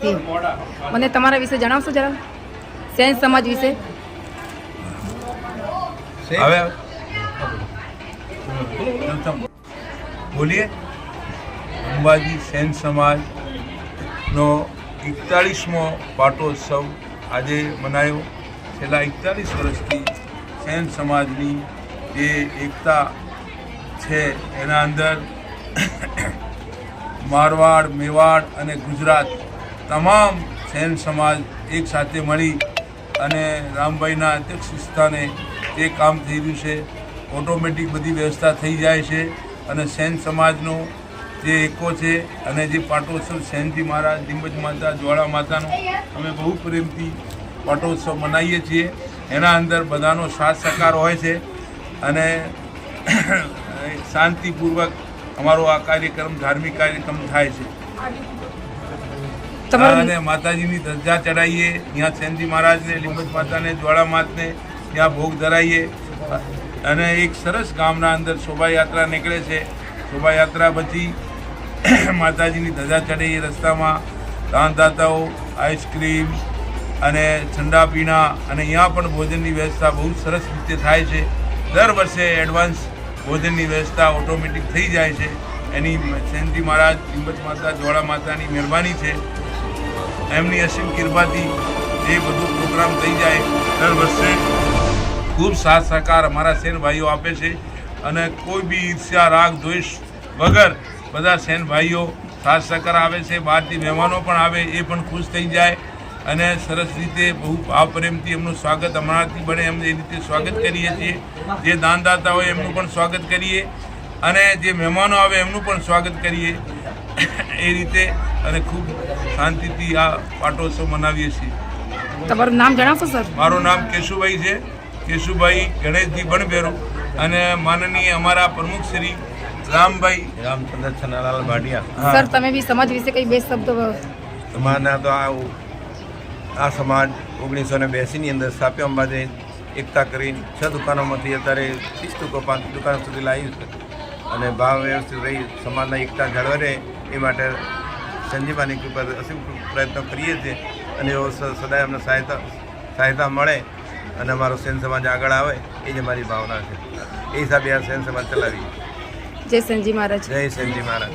મને તમારા વિશે જણાવશો જરા, સેન સમાજ વિશે? હવે બોલીએ. અંબાજી સેન સમાજનો 41મો પાટોત્સવ આજે મનાયો. છેલ્લા 41 વર્ષથી સેન સમાજની જે એકતા છે એના અંદર મારવાડ, મેવાડ અને ગુજરાત તમામ સેન સમાજ એક સાથે મળી અને રામભાઈના અધ્યક્ષ સ્થાને એ કામ થઈ રહ્યું છે. ઓટોમેટિક બધી વ્યવસ્થા થઈ જાય છે અને સેન સમાજનો જે એકો છે અને જે પાટોત્સવ સેનજી મહારાજ, લીંબજ માતા, જ્વાળા માતાનો અમે બહુ પ્રેમથી પાટોત્સવ મનાવીએ છીએ. એના અંદર બધાનો સાથ સહકાર હોય છે અને શાંતિપૂર્વક અમારો આ કાર્યક્રમ, ધાર્મિક કાર્યક્રમ થાય છે. અને માતાજીની ધજા ચડાવીએ, ત્યાં સેનજી મહારાજને, લીંબજ માતાને, જ્વાળા માતને ત્યાં ભોગ ધરાવીએ અને એક સરસ ગામના અંદર શોભાયાત્રા નીકળે છે. શોભાયાત્રા પછી માતાજીની ધજા ચડાવીએ. રસ્તામાં દાનદાતાઓ આઈસ્ક્રીમ અને ઠંડા પીણા અને અહીંયા પણ ભોજનની વ્યવસ્થા બહુ સરસ રીતે થાય છે. દર વર્ષે એડવાન્સ ભોજનની વ્યવસ્થા ઓટોમેટિક થઈ જાય છે. એની સેનજી મહારાજ, લીંબજ માતા, જ્વાળા માતાની મહેરબાની છે. એમની અસીમ કૃપાથી એ બધું પ્રોગ્રામ થઈ જાય. દર વર્ષે ખૂબ સાથ સહકાર અમારા સેન ભાઈઓ આપે છે અને કોઈ બી ઈર્ષ્યા, રાગ, દ્વેષ વગર બધા સેન ભાઈઓ સાથ સહકાર આવે છે. બહારથી મહેમાનો પણ આવે, એ પણ ખુશ થઈ જાય અને સરસ રીતે બહુ ભાવ પ્રેમથી એમનું સ્વાગત અમારાથી બને એમ એ રીતે સ્વાગત કરીએ છીએ. જે દાનદાતા હોય એમનું પણ સ્વાગત કરીએ અને જે મહેમાનો આવે એમનું પણ સ્વાગત કરીએ એ રીતે અને ખૂબ શાંતિથી આ પાટોત્સવ મનાવીએ છીએ. તમારું નામ જણાવશો સર? મારું નામ કેશુભાઈ છે, કેશુભાઈ ગણેશજી બણબેરો અને માનનીય અમારા પ્રમુખ શ્રી રામભાઈ રામચંદ્ર છનાલાલ ભાટિયા. સર તમે બી સમાજ વિશે કઈ બે શબ્દ? સમાજના તો આ સમાજ 1982ની અંદર સ્થાપ્યો. અંબાજી એકતા કરીને 6 દુકાનોમાંથી અત્યારે 30 દુકાનો સુધી લાવી છે અને ભાવ વ્યવસ્થિત રહી સમાજના એકતા જળવાઈ રહે એ માટે સંજીવાની કૃપા અસીમ પ્રયત્નો કરીએ છીએ અને એવો સદાય અમને સહાયતા મળે અને અમારો સેન સમાજ આગળ આવે એ જ અમારી ભાવના છે. એ હિસાબે આ સેન સમાજ ચલાવીએ. જય સેનજી મહારાજ. જય સેનજી મહારાજ.